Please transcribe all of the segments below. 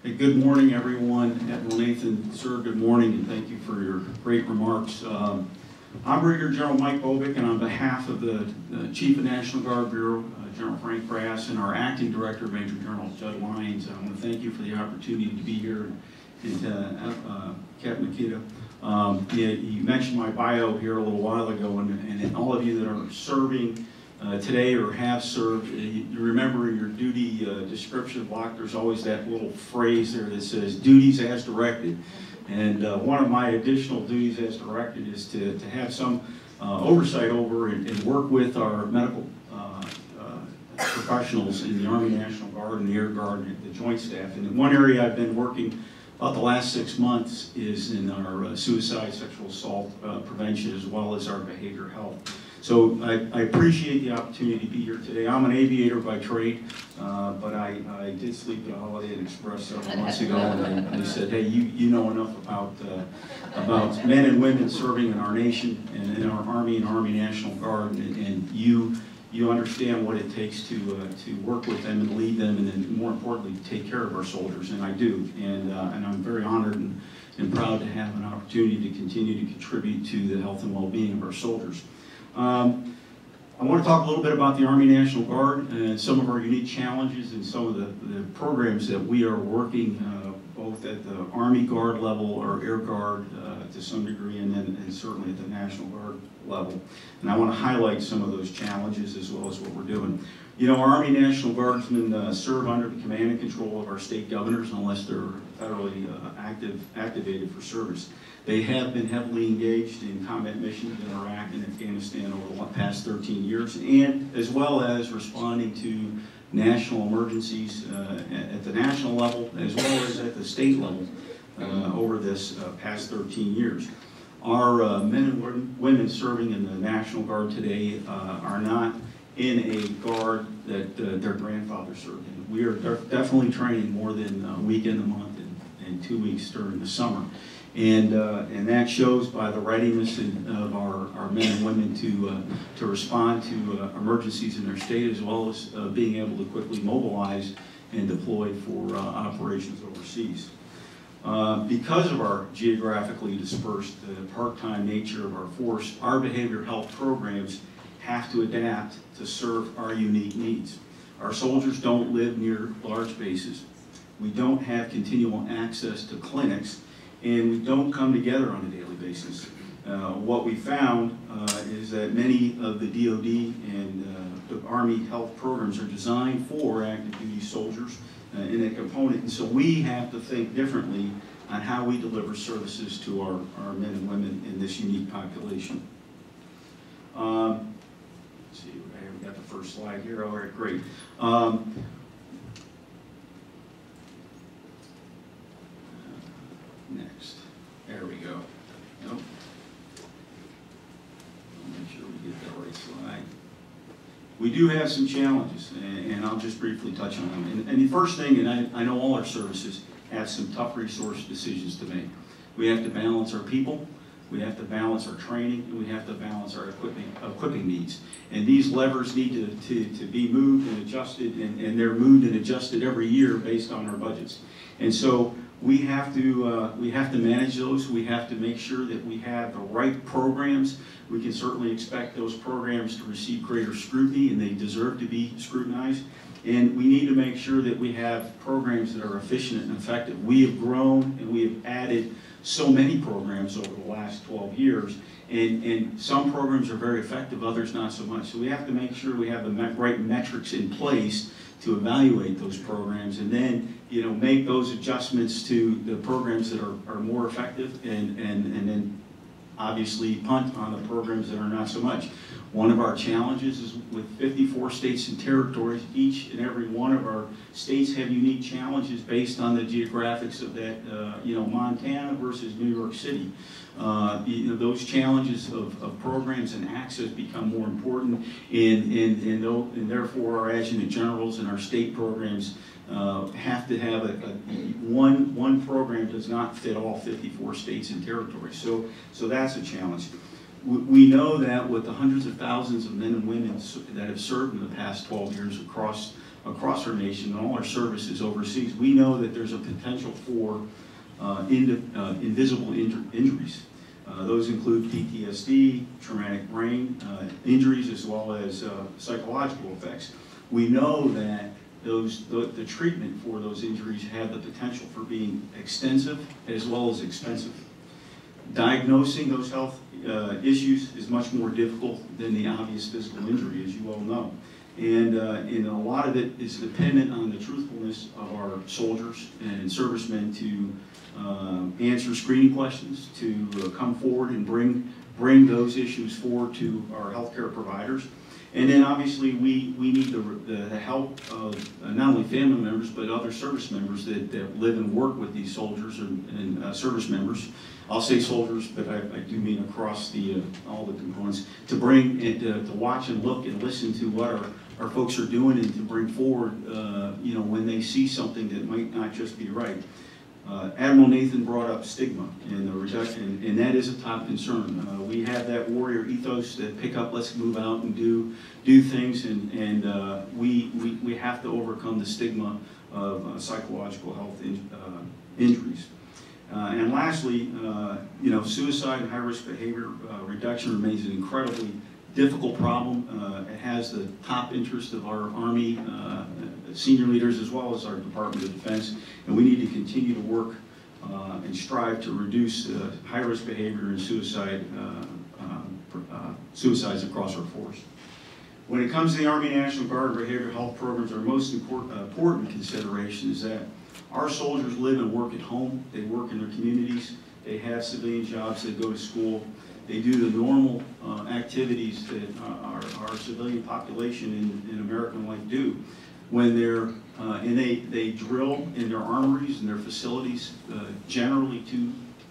Hey, good morning, everyone. Admiral Nathan, sir, good morning, and thank you for your great remarks. I'm Brigadier General Mike Bobeck, and on behalf of the Chief of National Guard Bureau, General Frank Brass, and our Acting Director, Major General Judd Lyons, I want to thank you for the opportunity to be here. And Captain Makita, you mentioned my bio here a little while ago, and all of you that are serving today or have served, you remember in your duty description block, there's always that little phrase there that says duties as directed. And one of my additional duties as directed is to have some oversight over and work with our medical professionals in the Army National Guard and the Air Guard and the Joint Staff. And in one area I've been working about the last 6 months is in our suicide, sexual assault prevention, as well as our behavioral health. So I appreciate the opportunity to be here today. I'm an aviator by trade, but I did sleep at a Holiday Inn Express several months ago, and they said, hey, you know enough about men and women serving in our nation and in our Army and Army National Guard, and you understand what it takes to work with them and lead them, and then more importantly, take care of our soldiers, and I do. And I'm very honored and proud to have an opportunity to continue to contribute to the health and well-being of our soldiers. I want to talk a little bit about the Army National Guard and some of our unique challenges and some of the programs that we are working both at the Army Guard level or Air Guard to some degree, and certainly at the National Guard level. And I want to highlight some of those challenges as well as what we're doing. You know, our Army National Guardsmen serve under the command and control of our state governors unless they're federally activated for service. They have been heavily engaged in combat missions in Iraq and Afghanistan over the past 13 years, and as well as responding to national emergencies at the national level as well as at the state level over this past 13 years. Our men and women serving in the National Guard today are not in a guard that their grandfather served in. We are definitely training more than a week in the month and 2 weeks during the summer. And that shows by the readiness of our men and women to respond to emergencies in their state, as well as being able to quickly mobilize and deploy for operations overseas. Because of our geographically dispersed, part-time nature of our force, our behavioral health programs have to adapt to serve our unique needs. Our soldiers don't live near large bases. We don't have continual access to clinics, and we don't come together on a daily basis. What we found is that many of the DoD and the Army health programs are designed for active duty soldiers in a component, and so we have to think differently on how we deliver services to our men and women in this unique population. Let's see, we got the first slide here. All right, great. Next. There we go. Nope. I'll make sure we get that right slide. We do have some challenges, and I'll just briefly touch on them. And the first thing, and I know all our services have some tough resource decisions to make. We have to balance our people, we have to balance our training, and we have to balance our equipping needs. And these levers need to be moved and adjusted, and they're moved and adjusted every year based on our budgets. And so we have to manage those. We have to make sure that we have the right programs. We can certainly expect those programs to receive greater scrutiny, and they deserve to be scrutinized. And we need to make sure that we have programs that are efficient and effective. We have grown and we have added so many programs over the last 12 years, and some programs are very effective, others not so much. So we have to make sure we have the right metrics in place to evaluate those programs, and then make those adjustments to the programs that are more effective, and then obviously punt on the programs that are not so much. One of our challenges is with 54 states and territories, each and every one of our states have unique challenges based on the geographics of that, Montana versus New York City. Those challenges of programs and access become more important, and therefore our adjutant generals and our state programs have to have one program does not fit all 54 states and territories. So that's a challenge. We know that with the hundreds of thousands of men and women that have served in the past 12 years across across our nation and all our services overseas, we know that there's a potential for invisible injuries. Those include PTSD, traumatic brain injuries, as well as psychological effects. We know that the treatment for those injuries have the potential for being extensive as well as expensive. Diagnosing those health issues is much more difficult than the obvious physical injury, as you all know. And a lot of it is dependent on the truthfulness of our soldiers and servicemen to answer screening questions, to come forward and bring those issues forward to our healthcare providers. And then obviously we need the help of not only family members but other service members that live and work with these soldiers and service members. I'll say soldiers, but I do mean across all the components, to bring and to watch and look and listen to what our folks are doing and to bring forward, when they see something that might not just be right. Admiral Nathan brought up stigma and the reduction, and that is a top concern. We have that warrior ethos that pick up, let's move out and do things, and we have to overcome the stigma of psychological health injuries. And lastly, suicide and high-risk behavior reduction remains an incredibly difficult problem. It has the top interest of our Army senior leaders as well as our Department of Defense, and we need to continue to work and strive to reduce high-risk behavior and suicides across our force. When it comes to the Army National Guard and behavioral health programs, our most important consideration is that our soldiers live and work at home, they work in their communities, they have civilian jobs, they go to school, they do the normal activities that our civilian population in American life do. When they're, and they drill in their armories and their facilities generally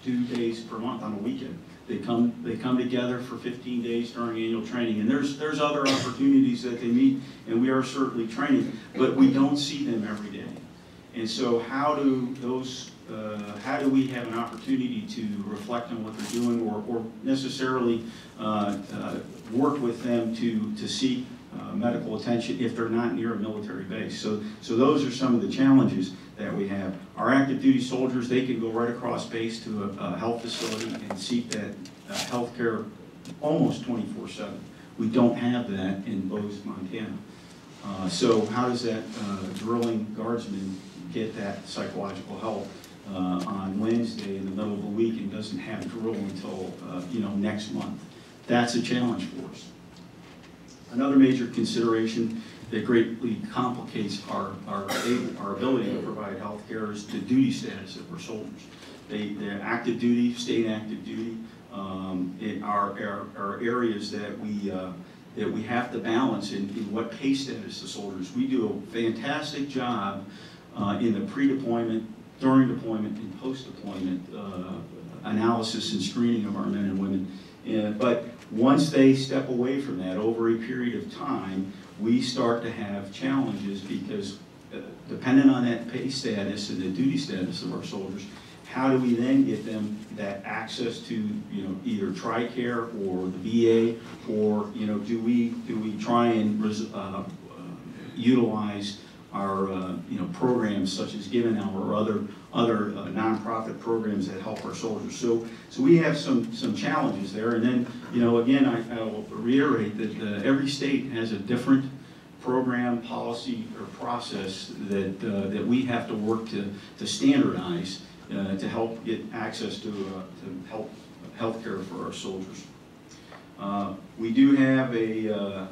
two days per month on a weekend. They come together for 15 days during annual training, and there's other opportunities that they meet, and we are certainly training, but we don't see them every day. And so how do we have an opportunity to reflect on what they're doing, or necessarily work with them to seek medical attention if they're not near a military base? So those are some of the challenges that we have. Our active duty soldiers, they can go right across base to a health facility and seek that health care almost 24/7. We don't have that in Bose, Montana. So how does that drilling guardsman get that psychological help on Wednesday in the middle of the week and doesn't have drill until next month? That's a challenge for us. Another major consideration that greatly complicates our ability to provide health care is the duty status of our soldiers. They're active duty, state active duty, are areas that we have to balance in what pay status the soldiers. We do a fantastic job in the pre-deployment, during deployment, and post-deployment analysis and screening of our men and women. But once they step away from that over a period of time, we start to have challenges because depending on that pay status and the duty status of our soldiers, how do we then get them that access to either TRICARE or the VA, or do we try and utilize our programs such as Give Now or other nonprofit programs that help our soldiers. So we have some challenges there. And then again, I'll reiterate that every state has a different program, policy, or process that we have to work to standardize to help get access to health care for our soldiers. We do have a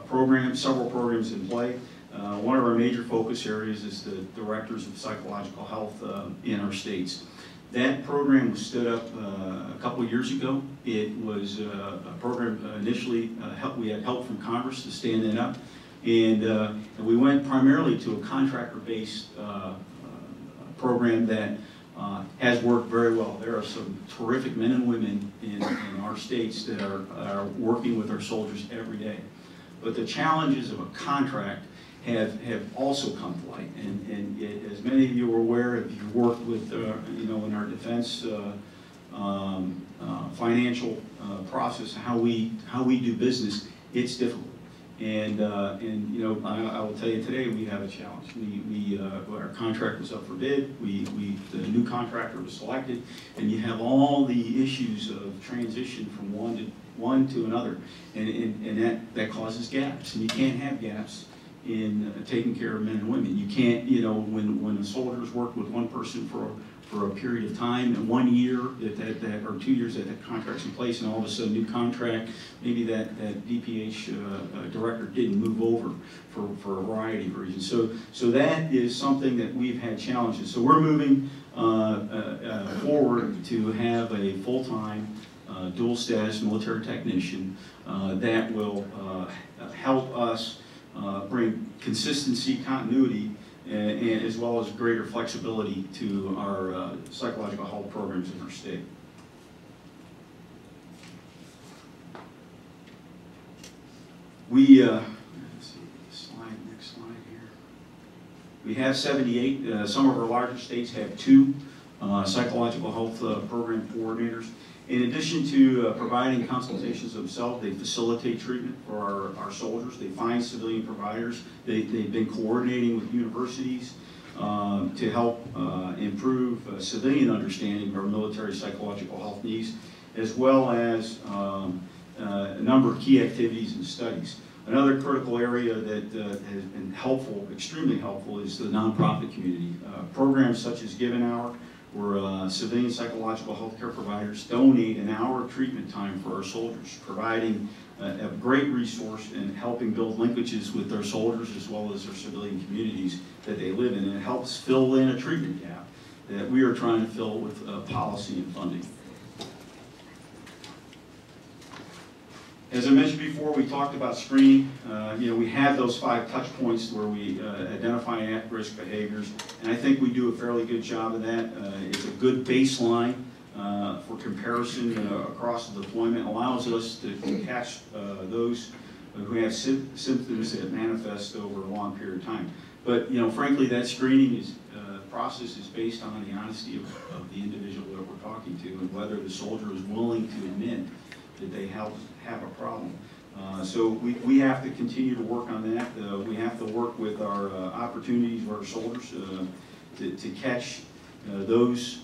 program, several programs in play. One of our major focus areas is the Directors of Psychological Health in our states. That program was stood up a couple of years ago. It was a program initially, we had help from Congress to stand it up. And we went primarily to a contractor-based program that has worked very well. There are some terrific men and women in our states that are working with our soldiers every day. But the challenges of a contract have also come to light. And as many of you are aware, if you've worked with, in our defense financial process, how we do business, it's difficult. And you know, I will tell you today, we have a challenge. Our contract was up for bid. The new contractor was selected, and you have all the issues of transition from one to another, and that causes gaps. And you can't have gaps in taking care of men and women. You can't, you know, when the soldiers work with one person for a period of time, and 1 year or 2 years that contract's in place, and all of a sudden new contract, maybe that DPH director didn't move over for a variety of reasons. So that is something that we've had challenges. So we're moving forward to have a full-time dual status military technician that will help us bring consistency, continuity, and as well as greater flexibility to our psychological health programs in our state. We, let's see, next slide here. We have 78, some of our larger states have 2 psychological health program coordinators. In addition to providing consultations themselves, they facilitate treatment for our soldiers. They find civilian providers. They've been coordinating with universities to help improve civilian understanding of our military psychological health needs, as well as a number of key activities and studies. Another critical area that has been helpful, extremely helpful, is the nonprofit community. Programs such as Give an Hour, where civilian psychological health care providers donate an hour of treatment time for our soldiers, providing a great resource in helping build linkages with their soldiers as well as their civilian communities that they live in. And it helps fill in a treatment gap that we are trying to fill with policy and funding. As I mentioned before, we talked about screening. You know, we have those 5 touch points where we identify at-risk behaviors, and I think we do a fairly good job of that. It's a good baseline for comparison across the deployment. It allows us to catch those who have symptoms that manifest over a long period of time. But you know, frankly, that screening process is based on the honesty of the individual that we're talking to, and whether the soldier is willing to admit that they have a problem. So we have to continue to work on that. We have to work with our opportunities with our soldiers to catch those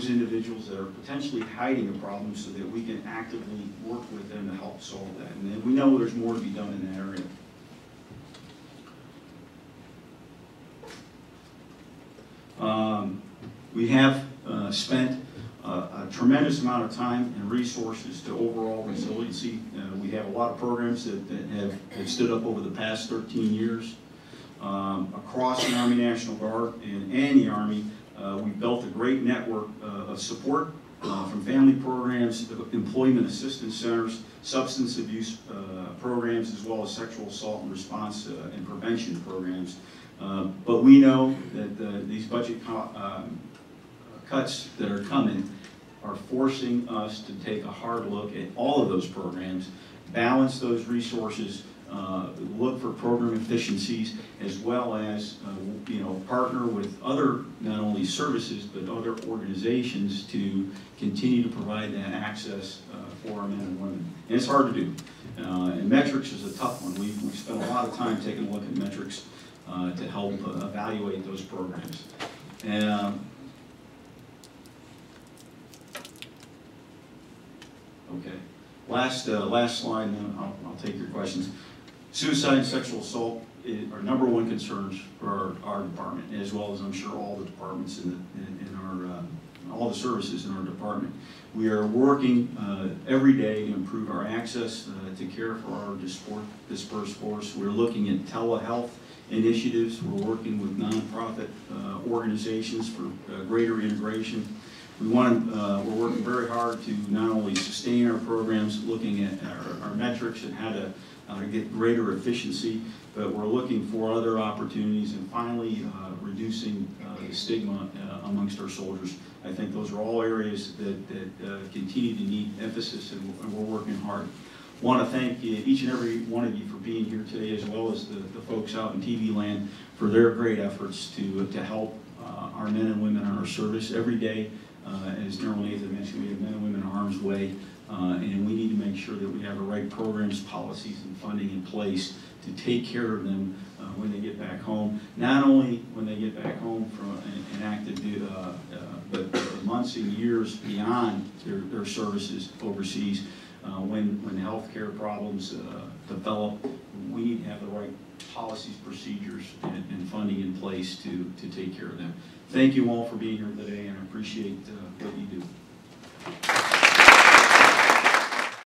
individuals that are potentially hiding a problem, so that we can actively work with them to help solve that. And we know there's more to be done in that area. We have spent a tremendous amount of time and resources to overall resiliency. We have a lot of programs that have stood up over the past 13 years. Across the Army National Guard and the Army, we've built a great network of support from family programs, employment assistance centers, substance abuse programs, as well as sexual assault and response and prevention programs. But we know that these budget cuts that are coming are forcing us to take a hard look at all of those programs, balance those resources, look for program efficiencies, as well as you know, partner with other, not only services, but other organizations to continue to provide that access for our men and women. And it's hard to do. And metrics is a tough one. We've spent a lot of time taking a look at metrics to help evaluate those programs. And okay, last slide, and then I'll take your questions. Suicide and sexual assault are #1 concerns for our department, as well as I'm sure all the departments in our all the services in our department. We are working every day to improve our access to care for our dispersed force. We're looking at telehealth initiatives. We're working with nonprofit organizations for greater integration. We're working very hard to not only sustain our programs, looking at our metrics and how to get greater efficiency, but we're looking for other opportunities, and finally reducing the stigma amongst our soldiers. I think those are all areas that continue to need emphasis, and we're working hard. I want to thank each and every one of you for being here today, as well as the folks out in TV land for their great efforts to help our men and women on our service every day. As General Nathan mentioned, we have men and women in harm's way and we need to make sure that we have the right programs, policies, and funding in place to take care of them when they get back home. Not only when they get back home from an active duty, but months and years beyond their services overseas. When healthcare problems develop, we need to have the right policies, procedures, and funding in place to take care of them. Thank you all for being here today, and I appreciate what you do.